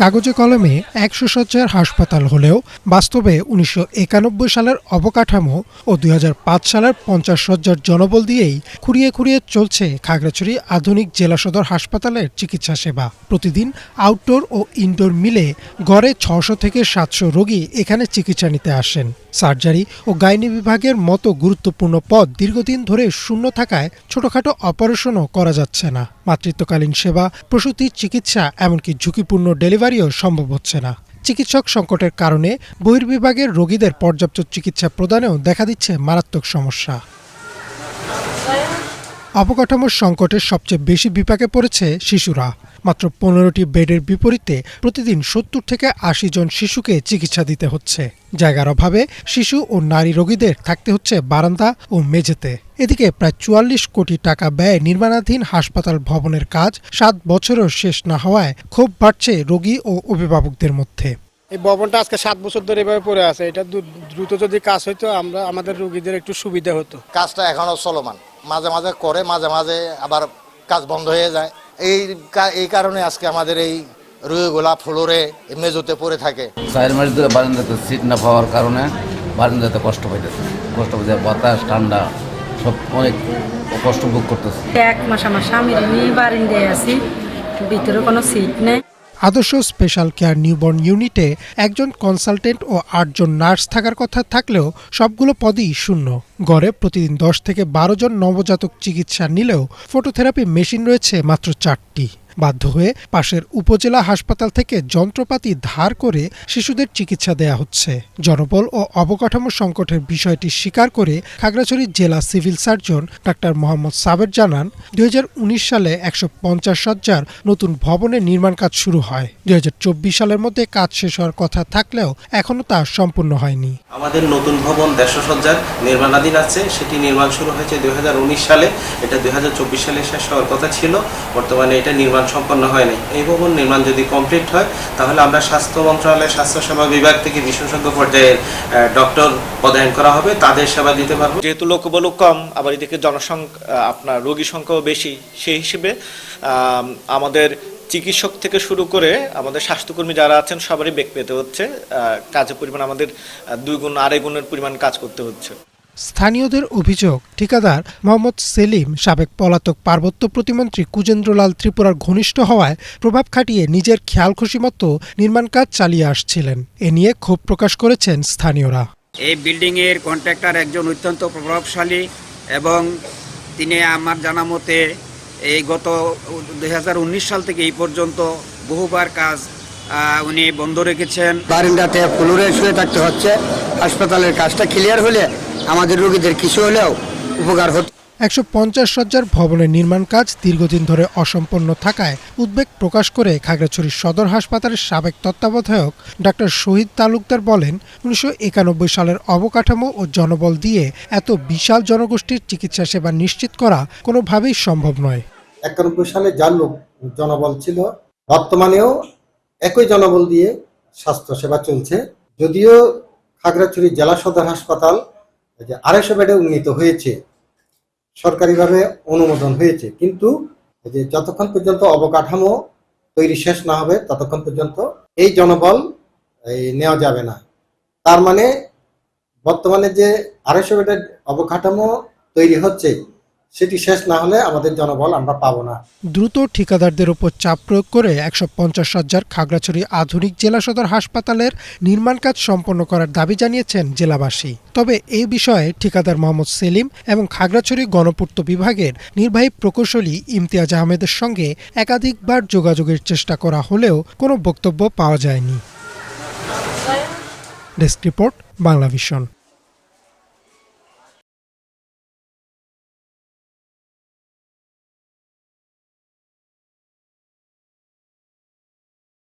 কাগজে কলমে ১০০ শয্যার হাসপাতাল হলেও বাস্তবে ১৯৯১ সালের অবকাঠামো ও ২০০৫ সালের ৫০ শয্যার জনবল দিয়েই খুঁড়িয়ে খুঁড়িয়ে চলছে খাগড়াছড়ি আধুনিক জেলা সদর হাসপাতালের চিকিৎসা সেবা। প্রতিদিন আউটডোর ও ইনডোর মিলে গড়ে ৬০০ থেকে ৭০০ রোগী এখানে চিকিৎসা নিতে আসেন। সার্জারি ও গাইনি বিভাগের মতো গুরুত্বপূর্ণ পদ দীর্ঘদিন ধরে শূন্য থাকায় ছোটখাটো অপারেশনও করা যাচ্ছে না। মাতৃত্বকালীন সেবা, প্রসূতির চিকিৎসা, এমনকি ঝুঁকিপূর্ণ ডেলিভারিও সম্ভব হচ্ছে না। চিকিৎসক সংকটের কারণে বহির্বিভাগের রোগীদের পর্যাপ্ত চিকিৎসা প্রদানেও দেখা দিচ্ছে মারাত্মক সমস্যা। অবকাঠামোর সংকটের সবচেয়ে বেশি বিপাকে পড়েছে শিশুরা। মাত্র ১৫টি বেডের বিপরীতে প্রতিদিন ৭০ থেকে ৮০ জন শিশুকে চিকিৎসা দিতে হচ্ছে। জায়গার অভাবে শিশু ও নারী রোগীদের থাকতে হচ্ছে বারান্দা ও মেঝেতে। এদিকে প্রায় ৪৪ কোটি টাকা ব্যয়ে নির্মাণাধীন হাসপাতাল ভবনের কাজ ৭ বছরেও শেষ না হওয়ায় ক্ষোভ বাড়ছে রোগী ও অভিভাবকদের মধ্যে। এই ভবনটা আজকে ৭ বছর ধরে এভাবে পড়ে আছে। এটা দ্রুত যদি কাজ হইতো আমাদের রোগীদের একটু সুবিধা হতো। কাজটা এখনো চলমান, মাঝে মাঝে করে, মাঝে মাঝে আবার কাজ বন্ধ হয়ে যায়। এই কারণে আজকে আমাদের এই রোগীগুলা ফ্লোরে মেঝেতে পড়ে থাকে। ৪ মাস ধরে বারান্দাতে সিট না পাওয়ার কারণে বারান্দাতে কষ্ট পাইতেছে, বাতাস ঠান্ডা সব অনেক কষ্ট ভোগ করতেছে। ১ মাস আমার স্বামীর নিয়ে বারান্দায় আছি, ভিতরে কোনো সিট নেই। আদর্শ স্পেশাল কেয়ার নিউবর্ন ইউনিটে একজন কনসালটেন্ট ও ৮ জন নার্স থাকার কথা থাকলেও সবগুলো পদই শূন্য। গড়ে প্রতিদিন ১০ থেকে ১২ জন নবজাতক চিকিৎসা নিলেও ফটোথেরাপি মেশিন রয়েছে মাত্র ৪টি। বাধ্য হয়ে পাশের উপজেলা হাসপাতাল থেকে যন্ত্রপাতি ধার করে শিশুদের চিকিৎসা দেয়া হচ্ছে। জনবল ও অবকাঠামো সংকটের বিষয়টি স্বীকার করে খাগড়াছড়ি জেলা সিভিল সার্জন ডাক্তার মোহাম্মদ সাবের জানান, ২০১৯ সালে ১৫০ শয্যার নতুন ভবনের নির্মাণ কাজ শুরু হয়। ২০২৪ সালের মধ্যে কাজ শেষ হওয়ার কথা থাকলেও এখনো তা সম্পূর্ণ হয়নি। আমাদের নতুন ভবন ১৫০ শয্যার নির্মাণাধীন আছে। সেটি নির্মাণ শুরু হয়েছে ২০১৯ সালে। এটা ২০২৪ সালে শেষ হওয়ার কথা ছিল। বর্তমানে এটা নির্মাণ সম্পন্ন হয়নি। এই ভবন নির্মাণ যদি কমপ্লিট হয় তাহলে আমরা স্বাস্থ্য মন্ত্রণালয়ের স্বাস্থ্যসেবা বিভাগ থেকে বিশেষজ্ঞ পর্যায়ের ডক্টর পদায়ন করা হবে, তাদের সেবা দিতে পারবো। যেহেতু লোকবল কম, আবার এদিকে আপনার রোগী সংখ্যাও বেশি, সেই হিসেবে আমাদের চিকিৎসক থেকে শুরু করে আমাদের স্বাস্থ্যকর্মী যারা আছেন সবারই বেগ পেতে হচ্ছে। কাজের পরিমাণ আমাদের ২ গুণ ২.৫ গুণের পরিমাণ কাজ করতে হচ্ছে। স্থানীয়দের অভিযোগ, ঠিকাদার মোহাম্মদ সেলিম সাবেক পলাতক পার্বত্য প্রতিমন্ত্রী কুজেন্দ্রলাল ত্রিপুরার ঘনিষ্ঠ হওয়ায় প্রভাব খাটিয়ে নিজের খেয়াল খুশি মতো নির্মাণ কাজ চালিয়ে আসছিলেন। এ নিয়ে ক্ষোভ প্রকাশ করেছেন স্থানীয়রা। এই বিল্ডিংয়ের কন্ট্রাক্টর একজন অত্যন্ত প্রভাবশালী এবং তিনি আমার জানা মতে এই গত ২০১৯ সাল থেকে এই পর্যন্ত বহুবার কাজ উনি বন্ধ রেখেছেন। বারান্দাতে ফ্লোরে শুয়ে থাকতে হচ্ছে। হাসপাতালের কাজটা ক্লিয়ার হলে আমাদের রোগীদের কিছু হলেও উপকার হতো। ১৫০ শয্যার ভবনের নির্মাণ কাজ দীর্ঘদিন ধরে অসম্পন্ন থাকায় উদ্বেগ প্রকাশ করে খাগড়াছড়ি সদর হাসপাতালের সাবেক তত্ত্বাবধায়ক ডাক্তার শহীদ তালুকদার বলেন, ১৯৯১ সালের অবকাঠামো ও জনবল দিয়ে এত বিশাল জনগোষ্ঠীর চিকিৎসা সেবা নিশ্চিত করা কোনোভাবেই সম্ভব নয়। ৯১ সালে যার জনবল ছিল, বর্তমানেও একই জনবল দিয়ে স্বাস্থ্যসেবা চলছে। যদিও খাগড়াছড়ি জেলা সদর হাসপাতাল ২৫০ বেডে উন্নীত হয়েছে, সরকারিভাবে অনুমোদন হয়েছে, কিন্তু যতক্ষণ পর্যন্ত অবকাঠামো তৈরি শেষ না হবে ততক্ষণ পর্যন্ত এই জনবল নেওয়া যাবে না। তার মানে বর্তমানে যে ২৫০ বেডের অবকাঠামো তৈরি হচ্ছে সেটি শেষ না হলে আমাদের জনবল আমরা পাবো না। দ্রুত ঠিকাদারদের উপর চাপ প্রয়োগ করে ১৫০ শয্যার খাগড়াছড়ি আধুনিক জেলা সদর হাসপাতালের নির্মাণ কাজ সম্পন্ন করার দাবি জানিয়েছেন জেলাবাসী। তবে এই বিষয়ে ঠিকাদার মোহাম্মদ সেলিম এবং খাগড়াছড়ি গণপূর্ত বিভাগের নির্বাহী প্রকৌশলী ইমতিয়াজ আহমেদের সঙ্গে একাধিকবার যোগাযোগের চেষ্টা করা হলেও কোনো বক্তব্য পাওয়া যায়নি। Desk report, Bangla vision.